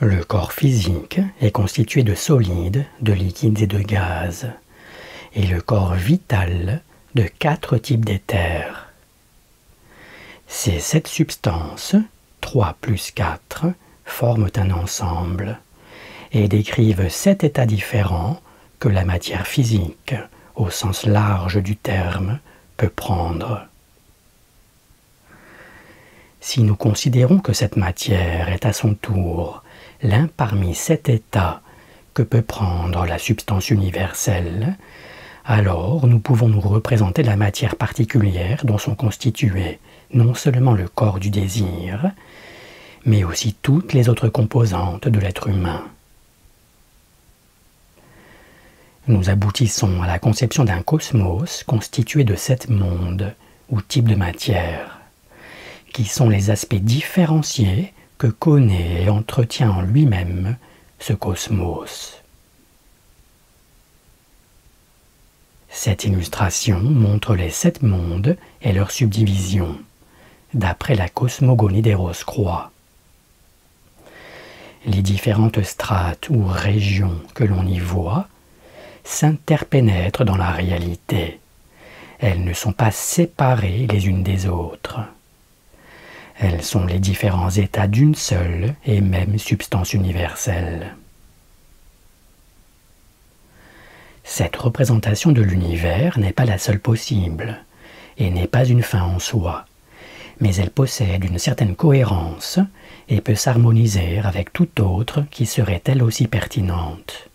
Le corps physique est constitué de solides, de liquides et de gaz, et le corps vital de 4 types d'éthers. Ces 7 substances, 3 plus 4, forment un ensemble et décrivent 7 états différents que la matière physique, au sens large du terme, peut prendre. Si nous considérons que cette matière est à son tour l'un parmi 7 états que peut prendre la substance universelle, alors nous pouvons nous représenter la matière particulière dont sont constitués non seulement le corps du désir, mais aussi toutes les autres composantes de l'être humain. Nous aboutissons à la conception d'un cosmos constitué de 7 mondes ou types de matière, qui sont les aspects différenciés que connaît et entretient en lui-même ce cosmos. Cette illustration montre les 7 mondes et leurs subdivisions, d'après la cosmogonie des Rose-Croix. Les différentes strates ou régions que l'on y voit s'interpénètrent dans la réalité. Elles ne sont pas séparées les unes des autres. Elles sont les différents états d'une seule et même substance universelle. Cette représentation de l'univers n'est pas la seule possible, et n'est pas une fin en soi, mais elle possède une certaine cohérence et peut s'harmoniser avec toute autre qui serait elle aussi pertinente.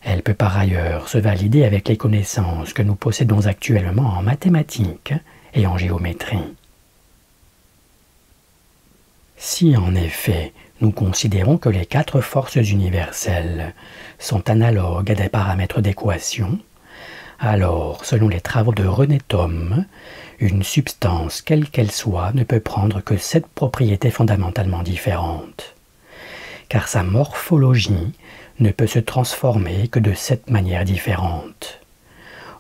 Elle peut par ailleurs se valider avec les connaissances que nous possédons actuellement en mathématiques et en géométrie. Si en effet nous considérons que les 4 forces universelles sont analogues à des paramètres d'équation, alors, selon les travaux de René Thom, une substance quelle qu'elle soit ne peut prendre que 7 propriétés fondamentalement différentes, car sa morphologie ne peut se transformer que de 7 manières différentes,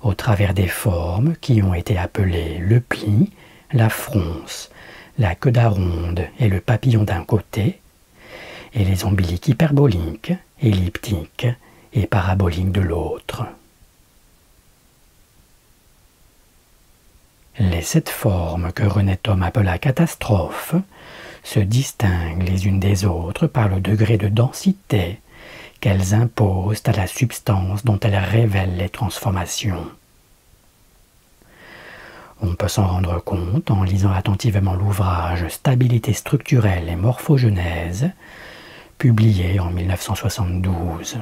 au travers des formes qui ont été appelées le pli, la fronce, la queue d'aronde et le papillon d'un côté, et les ombiliques hyperboliques, elliptiques et paraboliques de l'autre. Les 7 formes que René Thom appela catastrophes se distinguent les unes des autres par le degré de densité qu'elles imposent à la substance dont elles révèlent les transformations. On peut s'en rendre compte en lisant attentivement l'ouvrage « Stabilité structurelle et morphogenèse » publié en 1972.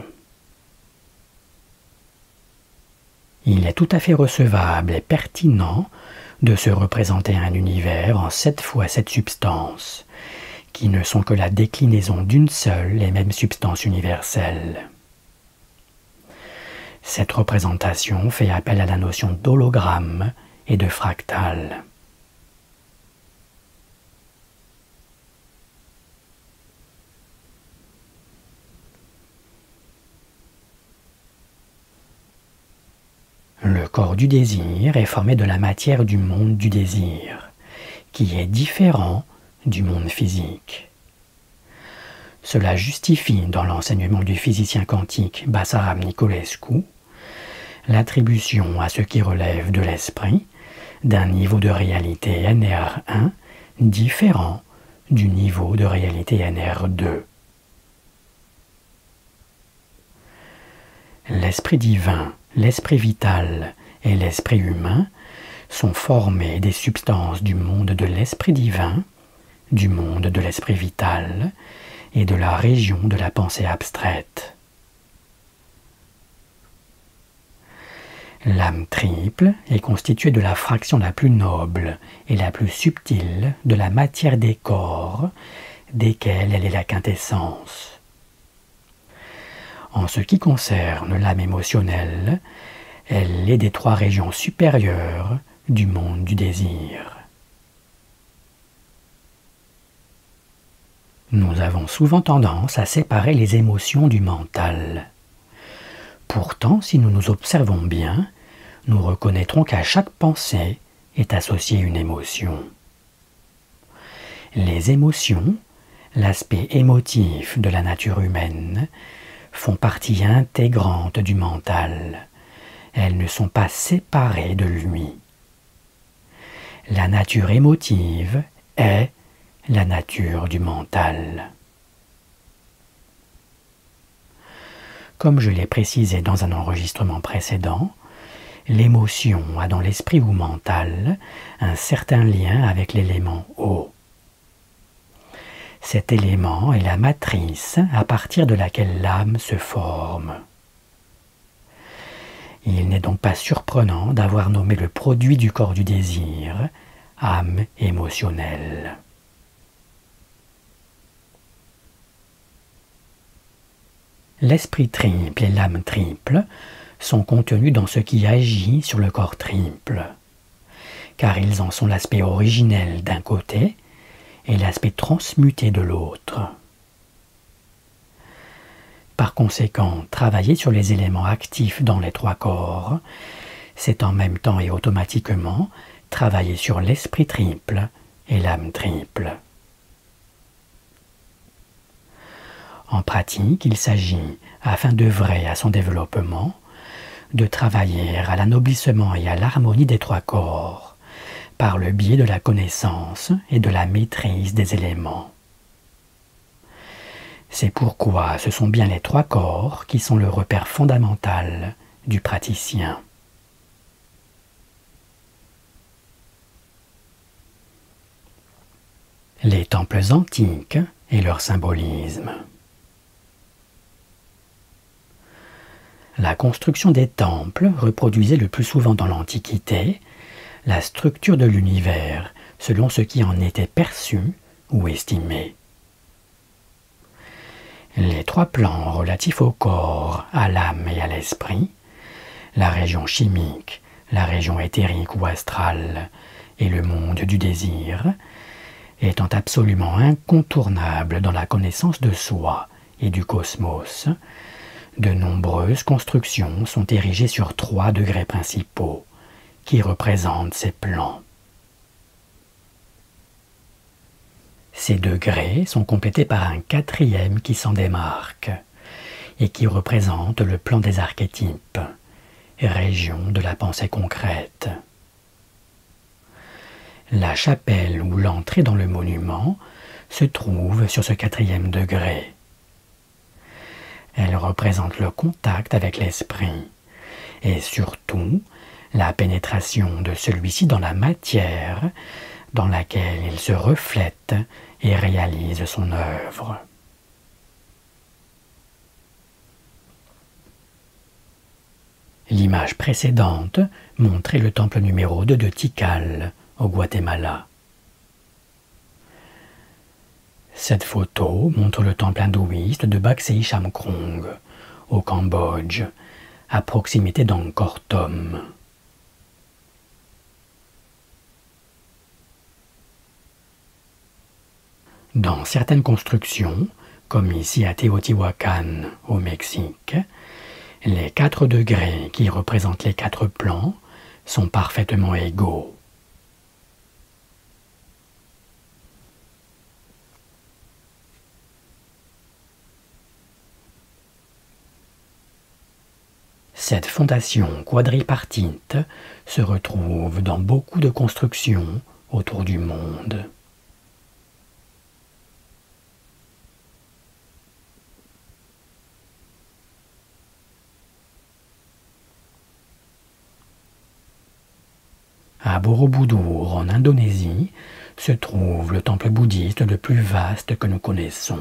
Il est tout à fait recevable et pertinent de se représenter un univers en 7 fois 7 substances, qui ne sont que la déclinaison d'une seule et même substance universelle. Cette représentation fait appel à la notion d'hologramme et de fractal. Le corps du désir est formé de la matière du monde du désir, qui est différent du monde physique. Cela justifie, dans l'enseignement du physicien quantique Basarab Nicolescu, l'attribution à ce qui relève de l'esprit d'un niveau de réalité NR1 différent du niveau de réalité NR2. L'esprit divin, l'esprit vital et l'esprit humain sont formés des substances du monde de l'esprit divin, du monde de l'esprit vital et de la région de la pensée abstraite. L'âme triple est constituée de la fraction la plus noble et la plus subtile de la matière des corps, desquels elle est la quintessence. En ce qui concerne l'âme émotionnelle, elle est des 3 régions supérieures du monde du désir. Nous avons souvent tendance à séparer les émotions du mental. Pourtant, si nous nous observons bien, nous reconnaîtrons qu'à chaque pensée est associée une émotion. Les émotions, l'aspect émotif de la nature humaine, font partie intégrante du mental. Elles ne sont pas séparées de lui. La nature émotive est la nature du mental. Comme je l'ai précisé dans un enregistrement précédent, l'émotion a dans l'esprit ou mental un certain lien avec l'élément eau. Cet élément est la matrice à partir de laquelle l'âme se forme. Il n'est donc pas surprenant d'avoir nommé le produit du corps du désir âme émotionnelle. L'esprit triple et l'âme triple sont contenus dans ce qui agit sur le corps triple, car ils en sont l'aspect originel d'un côté et l'aspect transmuté de l'autre. Par conséquent, travailler sur les éléments actifs dans les trois corps, c'est en même temps et automatiquement travailler sur l'esprit triple et l'âme triple. En pratique, il s'agit, afin d'œuvrer à son développement, de travailler à l'anoblissement et à l'harmonie des trois corps, par le biais de la connaissance et de la maîtrise des éléments. C'est pourquoi ce sont bien les trois corps qui sont le repère fondamental du praticien. Les temples antiques et leur symbolisme. La construction des temples reproduisait le plus souvent dans l'Antiquité la structure de l'univers selon ce qui en était perçu ou estimé. Les trois plans relatifs au corps, à l'âme et à l'esprit, la région chimique, la région éthérique ou astrale et le monde du désir, étant absolument incontournables dans la connaissance de soi et du cosmos, de nombreuses constructions sont érigées sur 3 degrés principaux, qui représentent ces plans. Ces degrés sont complétés par un 4e qui s'en démarque, et qui représente le plan des archétypes, région de la pensée concrète. La chapelle ou l'entrée dans le monument se trouve sur ce 4e degré. Elle représente le contact avec l'esprit et surtout la pénétration de celui-ci dans la matière dans laquelle il se reflète et réalise son œuvre. L'image précédente montrait le temple numéro 2 de Tikal, au Guatemala. Cette photo montre le temple hindouiste de Baksei Chamkrong, au Cambodge, à proximité d'Angkor Thom. Dans certaines constructions, comme ici à Teotihuacan, au Mexique, les 4 degrés qui représentent les 4 plans sont parfaitement égaux. Cette fondation quadripartite se retrouve dans beaucoup de constructions autour du monde. À Borobudur, en Indonésie, se trouve le temple bouddhiste le plus vaste que nous connaissons.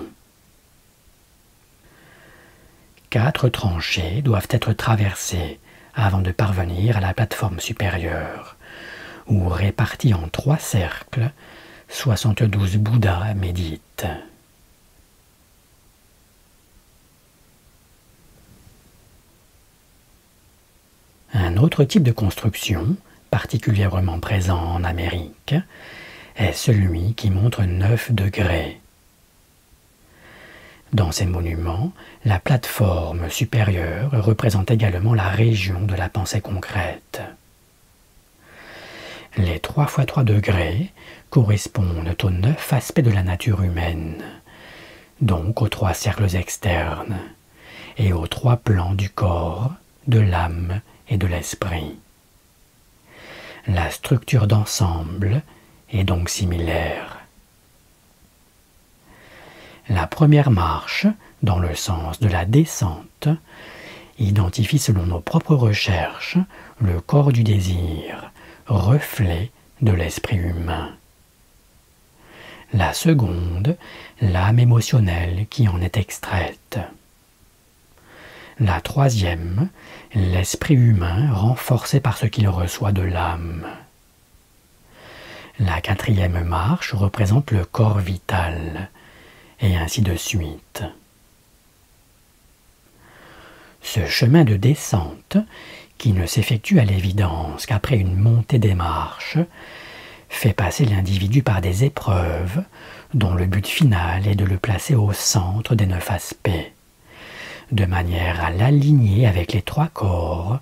4 tranchées doivent être traversées avant de parvenir à la plateforme supérieure, où, répartis en 3 cercles, 72 Bouddhas méditent. Un autre type de construction, particulièrement présent en Amérique, est celui qui montre 9 degrés. Dans ces monuments, la plateforme supérieure représente également la région de la pensée concrète. Les 3 x 3 degrés correspondent aux 9 aspects de la nature humaine, donc aux 3 cercles externes, et aux 3 plans du corps, de l'âme et de l'esprit. La structure d'ensemble est donc similaire. La première marche, dans le sens de la descente, identifie selon nos propres recherches le corps du désir, reflet de l'esprit humain. La seconde, l'âme émotionnelle qui en est extraite. La troisième, l'esprit humain renforcé par ce qu'il reçoit de l'âme. La quatrième marche représente le corps vital, et ainsi de suite. Ce chemin de descente, qui ne s'effectue à l'évidence qu'après une montée des marches, fait passer l'individu par des épreuves dont le but final est de le placer au centre des 9 aspects, de manière à l'aligner avec les 3 corps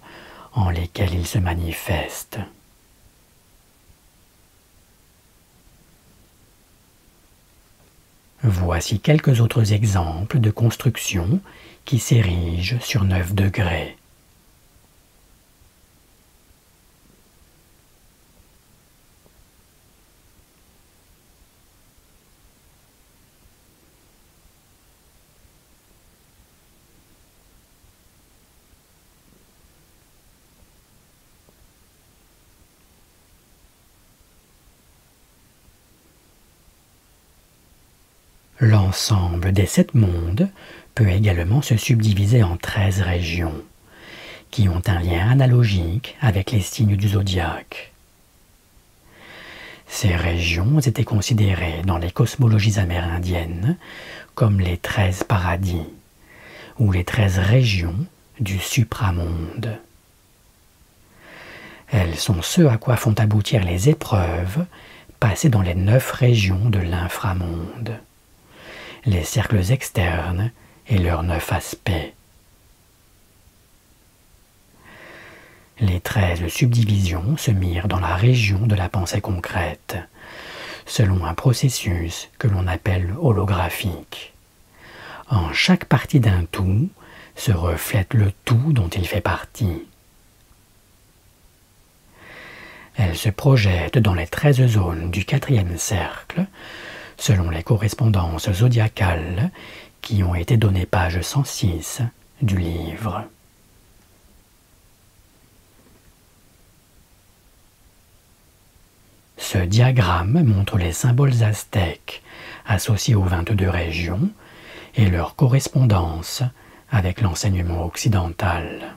en lesquels il se manifeste. Voici quelques autres exemples de constructions qui s'érigent sur 9 degrés. L'ensemble des 7 mondes peut également se subdiviser en 13 régions, qui ont un lien analogique avec les signes du zodiaque. Ces régions étaient considérées dans les cosmologies amérindiennes comme les 13 paradis, ou les 13 régions du supramonde. Elles sont ce à quoi font aboutir les épreuves passées dans les 9 régions de l'inframonde, les cercles externes et leurs 9 aspects. Les 13 subdivisions se mirent dans la région de la pensée concrète, selon un processus que l'on appelle holographique. En chaque partie d'un tout se reflète le tout dont il fait partie. Elle se projette dans les 13 zones du 4e cercle, selon les correspondances zodiacales qui ont été données page 106 du livre. Ce diagramme montre les symboles aztèques associés aux 22 régions et leur correspondance avec l'enseignement occidental.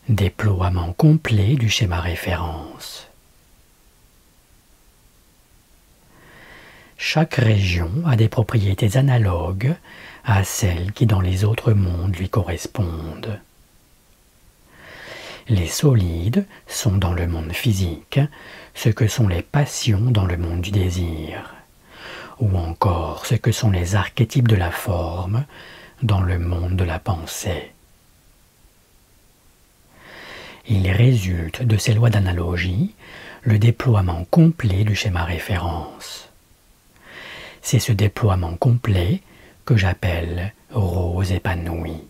Déploiement complet du schéma référence. Chaque région a des propriétés analogues à celles qui dans les autres mondes lui correspondent. Les solides sont dans le monde physique ce que sont les passions dans le monde du désir, ou encore ce que sont les archétypes de la forme dans le monde de la pensée. Il résulte de ces lois d'analogie le déploiement complet du schéma référence. C'est ce déploiement complet que j'appelle rose épanouie.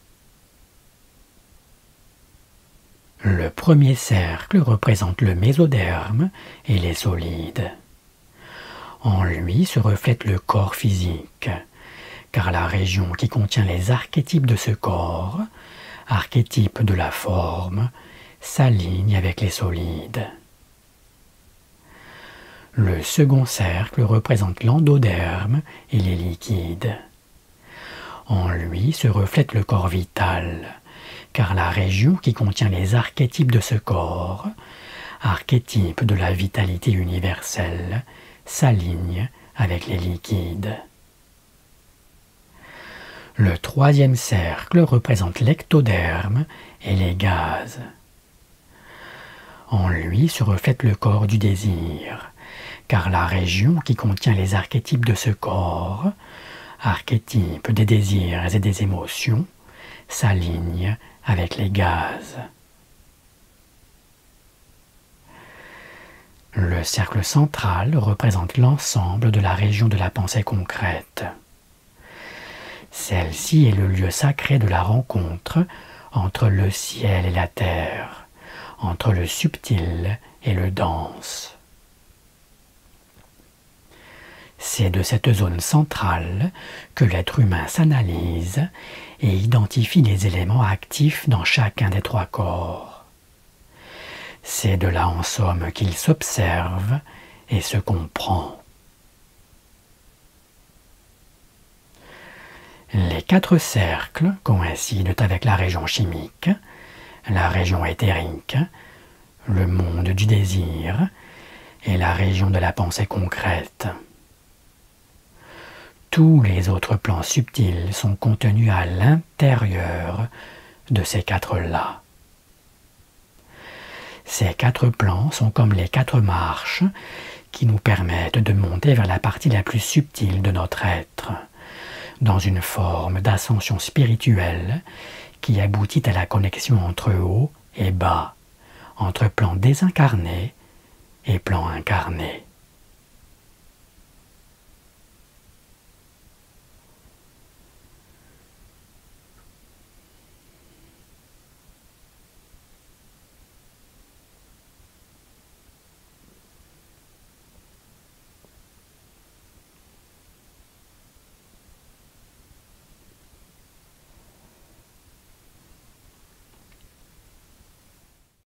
Le premier cercle représente le mésoderme et les solides. En lui se reflète le corps physique, car la région qui contient les archétypes de ce corps, archétypes de la forme, s'aligne avec les solides. Le second cercle représente l'endoderme et les liquides. En lui se reflète le corps vital, car la région qui contient les archétypes de ce corps, archétypes de la vitalité universelle, s'aligne avec les liquides. Le troisième cercle représente l'ectoderme et les gaz. En lui se reflète le corps du désir, car la région qui contient les archétypes de ce corps, archétypes des désirs et des émotions, s'aligne avec les gaz. Le cercle central représente l'ensemble de la région de la pensée concrète. Celle-ci est le lieu sacré de la rencontre entre le ciel et la terre, entre le subtil et le dense. C'est de cette zone centrale que l'être humain s'analyse et identifie les éléments actifs dans chacun des trois corps. C'est de là en somme qu'il s'observe et se comprend. Les 4 cercles coïncident avec la région chimique, la région éthérique, le monde du désir et la région de la pensée concrète. Tous les autres plans subtils sont contenus à l'intérieur de ces 4-là. Ces 4 plans sont comme les 4 marches qui nous permettent de monter vers la partie la plus subtile de notre être, dans une forme d'ascension spirituelle qui aboutit à la connexion entre haut et bas, entre plans désincarnés et plans incarnés.